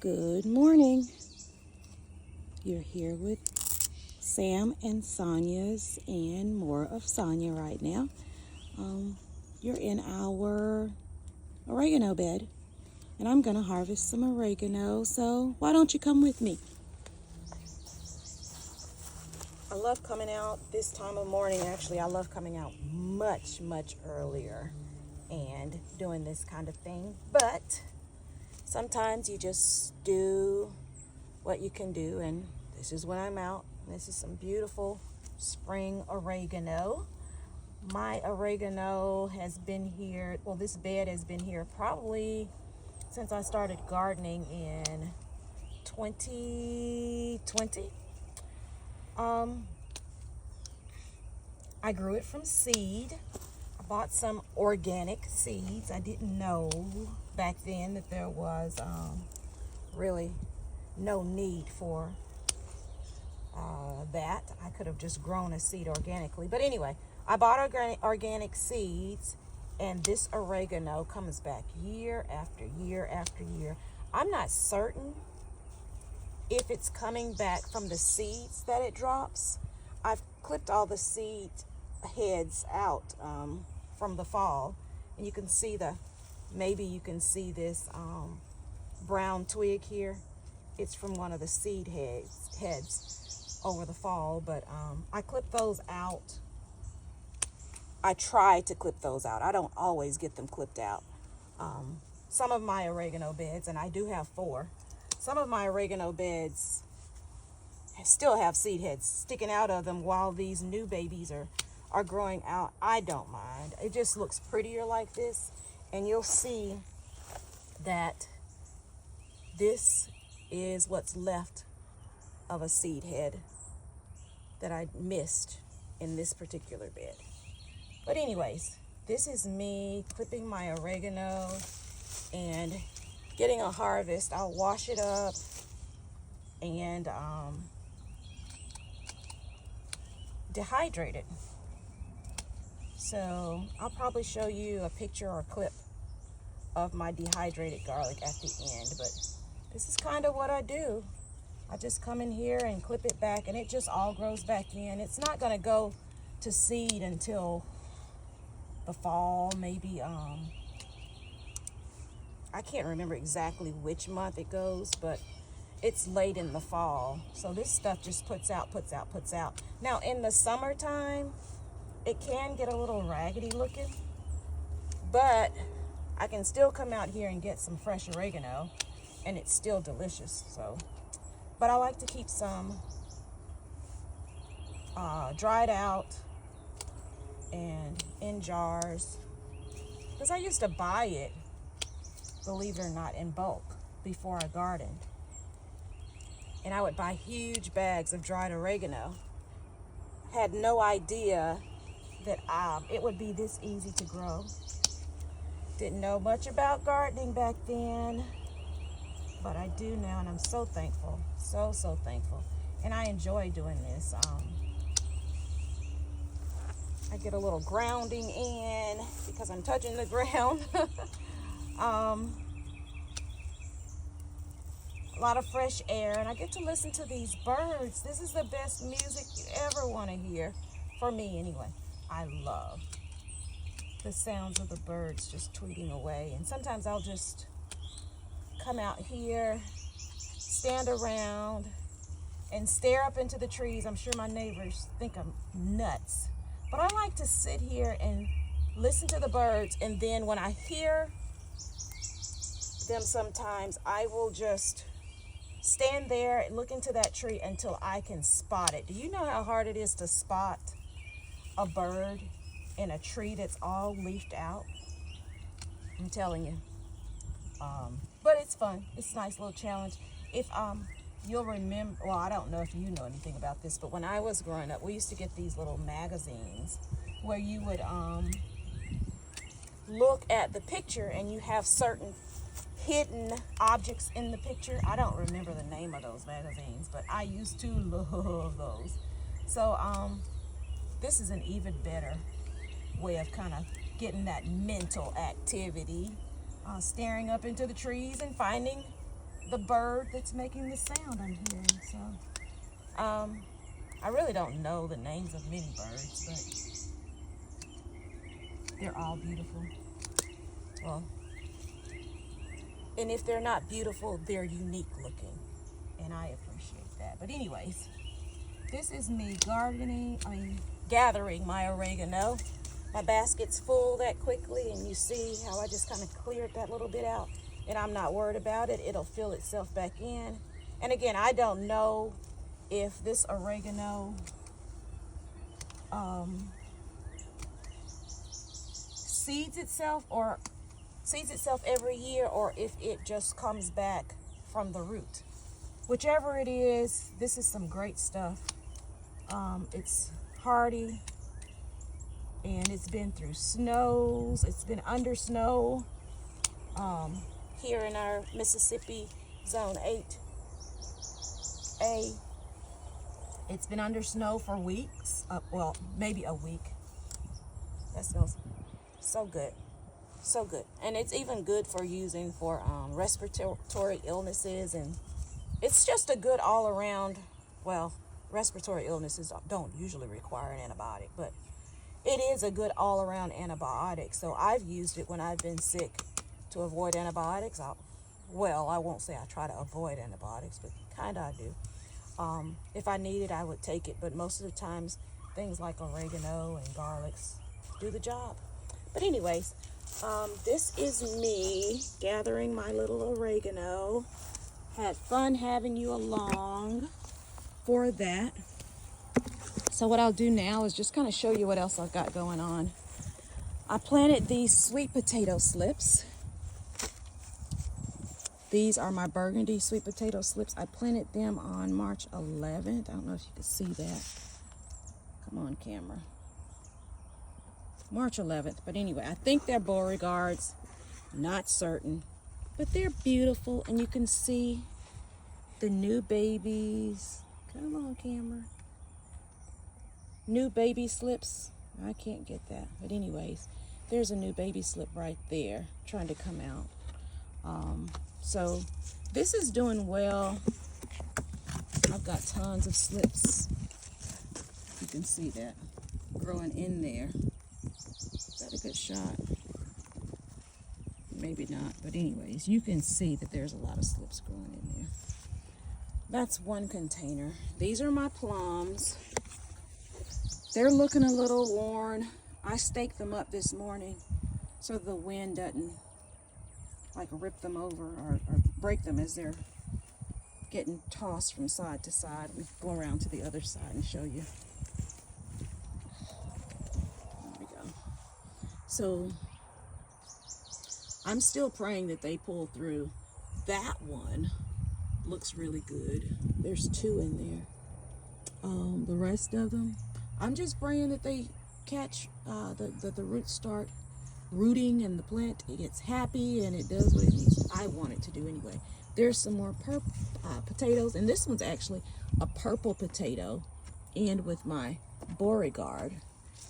Good morning. You're here with Sam and Sonia's and more of Sonia right now. You're in our oregano bed, and I'm going to harvest some oregano, so why don't you come with me? I love coming out this time of morning. Actually, I love coming out much earlier and doing this kind of thing, but sometimes you just do what you can do, and this is when I'm out. This is some beautiful spring oregano. My oregano has been here, well, this bed has been here probably since I started gardening in 2020. I grew it from seed. I bought some organic seeds. I didn't know back then that there was really no need for that. I could have just grown a seed organically. But anyway, I bought organic seeds, and this oregano comes back year after year after year. I'm not certain if it's coming back from the seeds that it drops. I've clipped all the seed heads out from the fall, and you can see maybe you can see this brown twig here. It's from one of the seed heads over the fall, but I clip those out. I try to clip those out. I don't always get them clipped out. Some of my oregano beds, and I do have 4, some of my oregano beds still have seed heads sticking out of them while these new babies are growing out. I don't mind. It just looks prettier like this, and you'll see that this is what's left of a seed head that I missed in this particular bed. But anyways, this is me clipping my oregano and getting a harvest. I'll wash it up and dehydrate it. So I'll probably show you a picture or a clip of my dehydrated garlic at the end, but this is kind of what I do. I just come in here and clip it back, and it just all grows back in. It's not going to go to seed until the fall, maybe. I can't remember exactly which month it goes, but it's late in the fall. So this stuff just puts out. Now in the summertime, it can get a little raggedy looking, but I can still come out here and get some fresh oregano, and it's still delicious. So, but I like to keep some dried out and in jars, because I used to buy it, believe it or not, in bulk before I gardened, and I would buy huge bags of dried oregano. Had no idea that it would be this easy to grow. Didn't know much about gardening back then, but I do now, and I'm so thankful, so thankful. And I enjoy doing this. I get a little grounding in because I'm touching the ground. A lot of fresh air, and I get to listen to these birds. This is the best music you ever want to hear, for me anyway. I love the sounds of the birds just tweeting away, and sometimes I'll just come out here, stand around, and stare up into the trees. I'm sure my neighbors think I'm nuts, but I like to sit here and listen to the birds, and then when I hear them sometimes, I will just stand there and look into that tree until I can spot it. Do you know how hard it is to spot a bird in a tree that's all leafed out? I'm telling you. But it's fun. It's a nice little challenge. If you'll remember, well, I don't know if you know anything about this, but when I was growing up, we used to get these little magazines where you would look at the picture, and you have certain hidden objects in the picture. I don't remember the name of those magazines, but I used to love those. So this is an even better way of kind of getting that mental activity, staring up into the trees and finding the bird that's making the sound I'm hearing. So, I really don't know the names of many birds, but they're all beautiful. Well, and if they're not beautiful, they're unique looking, and I appreciate that. But anyways, this is me gathering my oregano. My basket's full that quickly, and you see how I just kind of cleared that little bit out, and I'm not worried about it. It'll fill itself back in. And again, I don't know if this oregano seeds itself every year, or if it just comes back from the root. Whichever it is, this is some great stuff. It's hardy, and it's been through snows. It's been under snow here in our Mississippi Zone 8A. It's been under snow for weeks. Well, maybe a week. That smells so good. So good. And it's even good for using for respiratory illnesses, and it's just a good all-around, well, respiratory illnesses don't usually require an antibiotic, but it is a good all-around antibiotic. So I've used it when I've been sick to avoid antibiotics. I won't say I try to avoid antibiotics, but kind of I do. If I need it, I would take it, but most of the times things like oregano and garlics do the job. But anyways, this is me gathering my little oregano. Had fun having you along for that. So what I'll do now is just kind of show you what else I've got going on. I planted these sweet potato slips. These are my burgundy sweet potato slips. I planted them on March 11th. I don't know if you can see that. Come on, camera. March 11th. But anyway, I think they're Beauregards. Not certain. But they're beautiful, and you can see the new babies. Come on, camera. New baby slips. I can't get that. But anyways, there's a new baby slip right there trying to come out. So this is doing well. I've got tons of slips. You can see that growing in there. Is that a good shot? Maybe not, but anyways, you can see that there's a lot of slips growing in there. That's one container. These are my plums. They're looking a little worn. I staked them up this morning so the wind doesn't like rip them over or break them as they're getting tossed from side to side. Let me go around to the other side and show you. There we go. So I'm still praying that they pull through. That one looks really good. There's two in there. The rest of them, I'm just praying that they catch, the roots start rooting and the plant, it gets happy and it does what it needs. I want it to do anyway. There's some more potatoes, and this one's actually a purple potato, and with my Beauregard,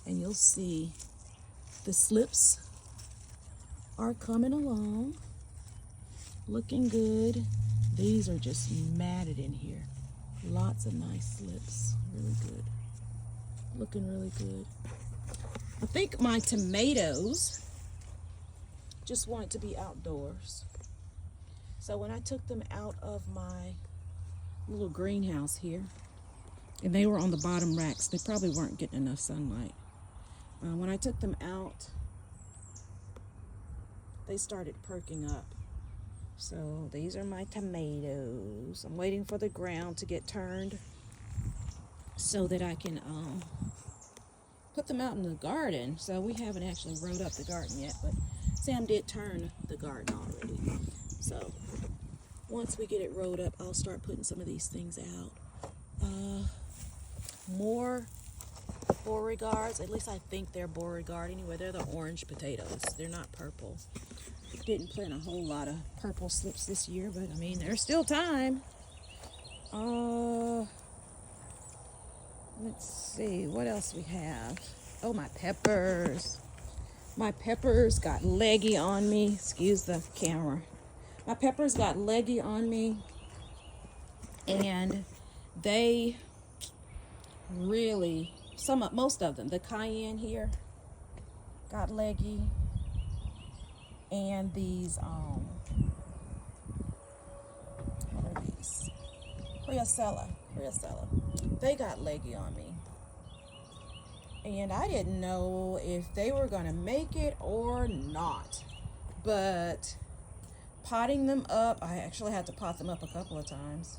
and you'll see the slips are coming along, looking good. These are just matted in here. Lots of nice slips, really good, looking really good. I think my tomatoes just wanted to be outdoors. So when I took them out of my little greenhouse here, and they were on the bottom racks, they probably weren't getting enough sunlight. When I took them out, they started perking up. So these are my tomatoes. I'm waiting for the ground to get turned so that I can put them out in the garden. So we haven't actually rode up the garden yet, but Sam did turn the garden already. So once we get it rode up, I'll start putting some of these things out. More Beauregards, at least I think they're Beauregard. Anyway, they're the orange potatoes. They're not purple. Didn't plant a whole lot of purple slips this year, but I mean, there's still time. Let's see, what else we have? Oh, my peppers. My peppers got leggy on me. Excuse the camera. My peppers got leggy on me, and they really, most of them, the cayenne here got leggy, and these what are these? Priocella, they got leggy on me, and I didn't know if they were gonna make it or not. But potting them up, I actually had to pot them up a couple of times.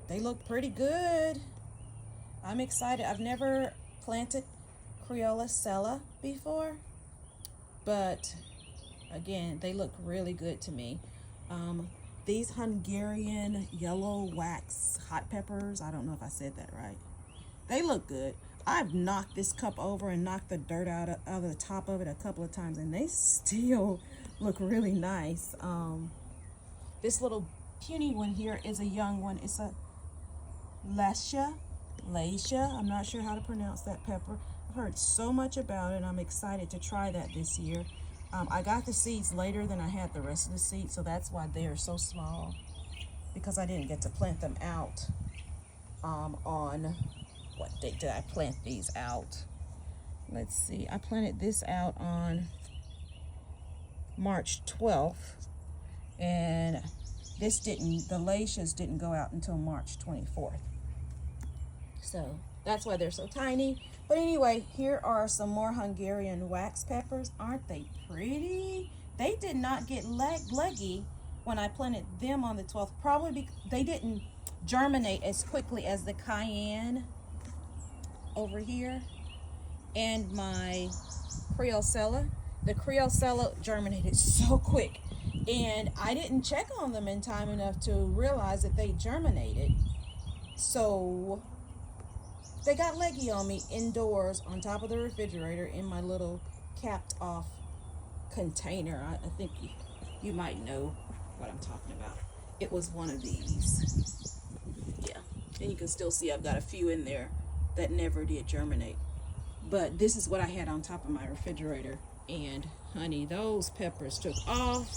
They look pretty good. I'm excited. I've never planted Priocella before, but again, they look really good to me. These Hungarian yellow wax hot peppers, I don't know if I said that right. They look good. I've knocked this cup over and knocked the dirt out of the top of it a couple of times, and they still look really nice. This little puny one here is a young one. It's a Lacia. I'm not sure how to pronounce that pepper. I've heard so much about it. I'm excited to try that this year. I got the seeds later than I had the rest of the seeds, so that's why they are so small, because I didn't get to plant them out on, what date did I plant these out? Let's see, I planted this out on March 12th, and the Lacias didn't go out until March 24th. So that's why they're so tiny. But anyway, here are some more Hungarian wax peppers. Aren't they pretty? They did not get leggy when I planted them on the 12th. Probably because they didn't germinate as quickly as the cayenne over here. And my Priocella. The Priocella germinated so quick. And I didn't check on them in time enough to realize that they germinated. So they got leggy on me indoors on top of the refrigerator in my little capped off container. I think you might know what I'm talking about. It was one of these. Yeah, and you can still see I've got a few in there that never did germinate. But this is what I had on top of my refrigerator. And honey, those peppers took off,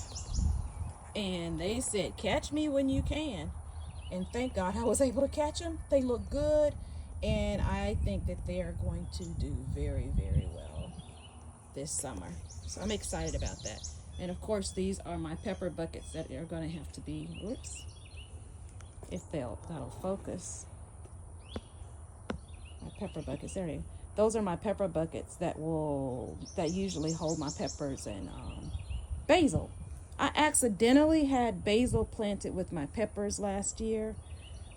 and they said, catch me when you can. And thank God I was able to catch them. They look good. And I think that they are going to do very, very well this summer. So I'm excited about that. And of course, these are my pepper buckets that are going to have to be, whoops, if that'll focus. My pepper buckets, there they are. Those are my pepper buckets that usually hold my peppers and basil. I accidentally had basil planted with my peppers last year.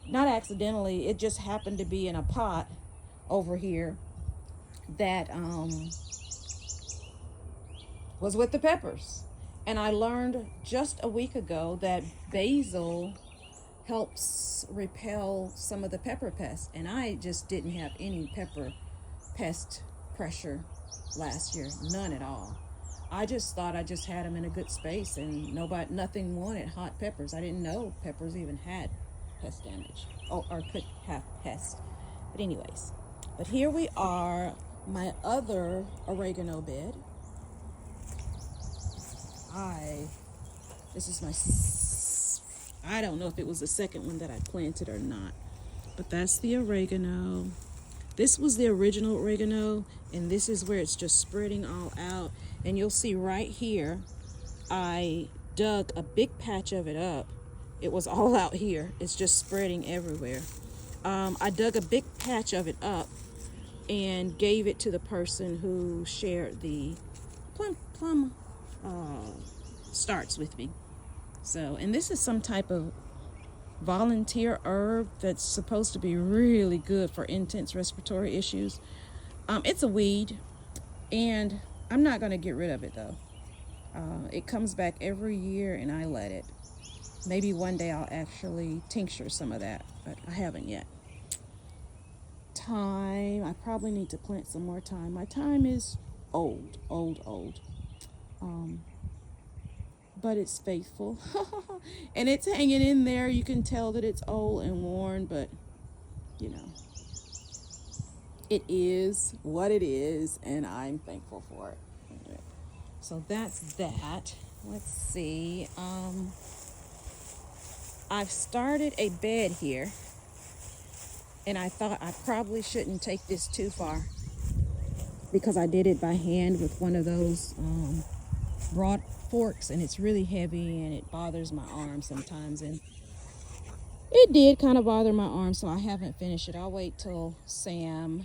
Not accidentally, it just happened to be in a pot over here that was with the peppers. And I learned just a week ago that basil helps repel some of the pepper pests. And I just didn't have any pepper pest pressure last year, none at all. I just thought I just had them in a good space, and nothing wanted hot peppers. I didn't know peppers even had pest damage or could have pests. But anyways, but here we are, my other oregano bed. This is I don't know if it was the second one that I planted or not, but that's the oregano. This was the original oregano, and this is where it's just spreading all out. And you'll see right here, I dug a big patch of it up. It was all out here. It's just spreading everywhere. I dug a big patch of it up and gave it to the person who shared the plum starts with me. So, and this is some type of volunteer herb that's supposed to be really good for intense respiratory issues. It's a weed, and I'm not going to get rid of it though. It comes back every year, and I let it. Maybe one day I'll actually tincture some of that, but I haven't yet. Thyme, I probably need to plant some more thyme. My thyme is old. But it's faithful. And it's hanging in there. You can tell that it's old and worn, but you know, it is what it is, and I'm thankful for it. So that's that. let's see. I've started a bed here, and I thought I probably shouldn't take this too far because I did it by hand with one of those broad forks, and it's really heavy and it bothers my arm sometimes, and it did kind of bother my arm, so I haven't finished it. I'll wait till Sam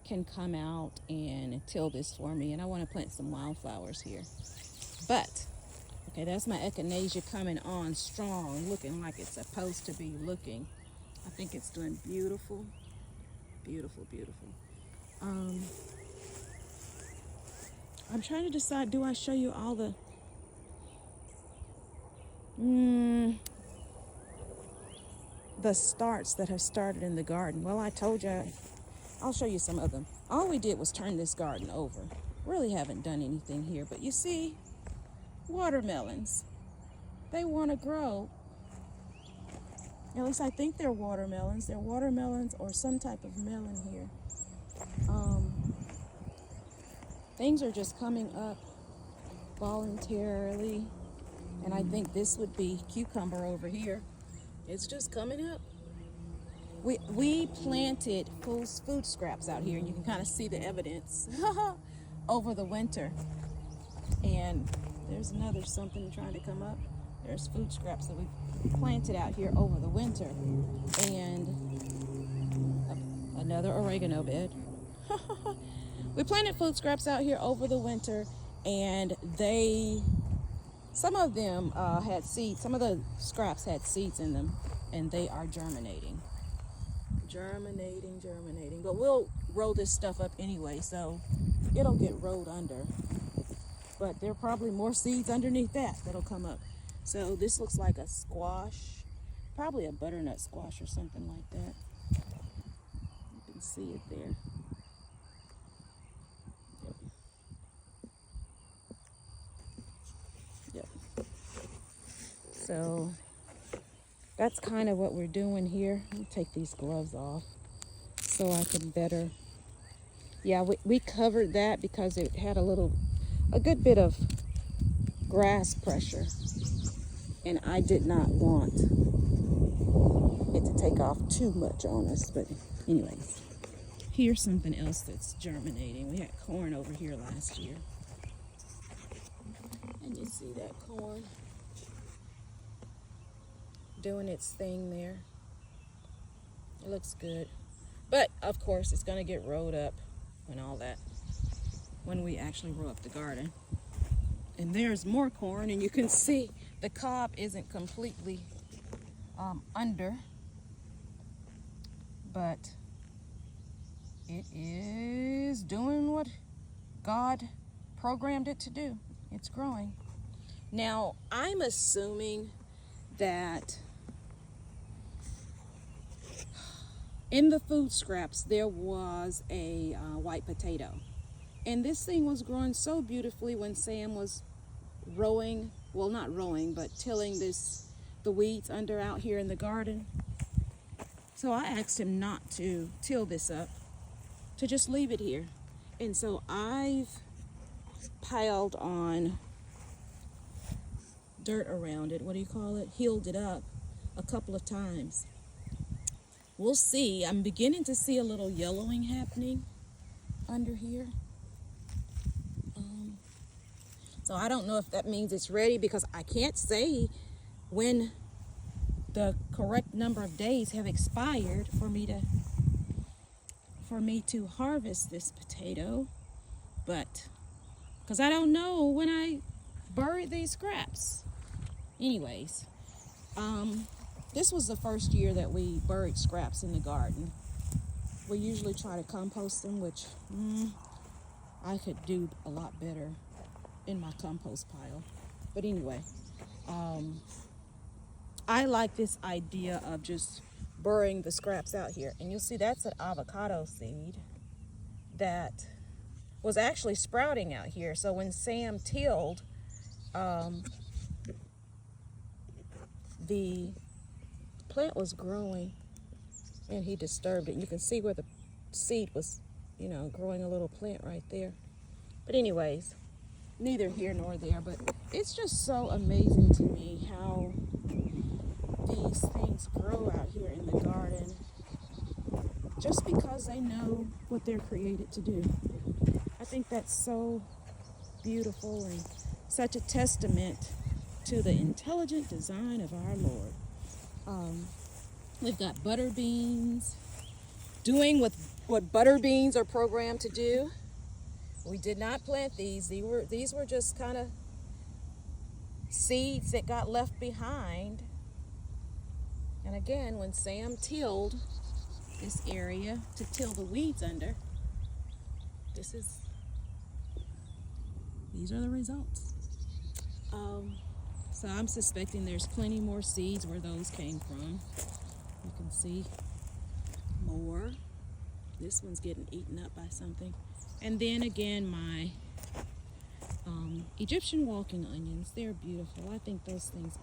can come out and till this for me, and I want to plant some wildflowers here. But okay, that's my echinacea coming on strong, looking like it's supposed to be looking. I think it's doing beautiful, beautiful, beautiful. I'm trying to decide, do I show you all the starts that have started in the garden? Well, I told you, I'll show you some of them. All we did was turn this garden over. Really haven't done anything here, but you see, watermelons. They want to grow. At least I think they're watermelons. They're watermelons or some type of melon here. Things are just coming up voluntarily. And I think this would be cucumber over here. It's just coming up. We planted food scraps out here, and you can kind of see the evidence over the winter. And there's another something trying to come up. There's food scraps that we planted out here over the winter. And another oregano bed. We planted food scraps out here over the winter, and some of them had seeds. Some of the scraps had seeds in them, and they are germinating. Germinating. But we'll roll this stuff up anyway, so it'll get rolled under. But there are probably more seeds underneath that'll come up. So this looks like a squash, probably a butternut squash or something like that. You can see it there. Yep. So that's kind of what we're doing here. Let me take these gloves off so I can better. Yeah, we covered that because it had a good bit of grass pressure, and I did not want it to take off too much on us. But anyways, here's something else that's germinating. We had corn over here last year, and you see that corn doing its thing there. It looks good, but of course it's going to get rolled up when we actually roll up the garden. And there's more corn, and you can see the cob isn't completely under, but it is doing what God programmed it to do. It's growing. Now, I'm assuming that in the food scraps there was a white potato. And this thing was growing so beautifully when Sam was tilling the weeds under out here in the garden. So I asked him not to till this up, to just leave it here. And so I've piled on dirt around it. What do you call it? Healed it up a couple of times. We'll see. I'm beginning to see a little yellowing happening under here. So I don't know if that means it's ready, because I can't say when the correct number of days have expired for me to harvest this potato. But because I don't know when I buried these scraps. Anyways, this was the first year that we buried scraps in the garden. We usually try to compost them, which I could do a lot better in my compost pile. But anyway, I like this idea of just burying the scraps out here. And you'll see that's an avocado seed that was actually sprouting out here. So when Sam tilled, the plant was growing, and he disturbed it. You can see where the seed was, growing a little plant right there. But anyways, neither here nor there. But it's just so amazing to me how these things grow out here in the garden just because they know what they're created to do. I think that's so beautiful and such a testament to the intelligent design of our Lord. We've got butter beans doing what butter beans are programmed to do. We did not plant these. These were just kind of seeds that got left behind. And again, when Sam tilled this area to till the weeds under, these are the results. So I'm suspecting there's plenty more seeds where those came from. You can see more. This one's getting eaten up by something. And then again, my Egyptian walking onions. They're beautiful. I think those things are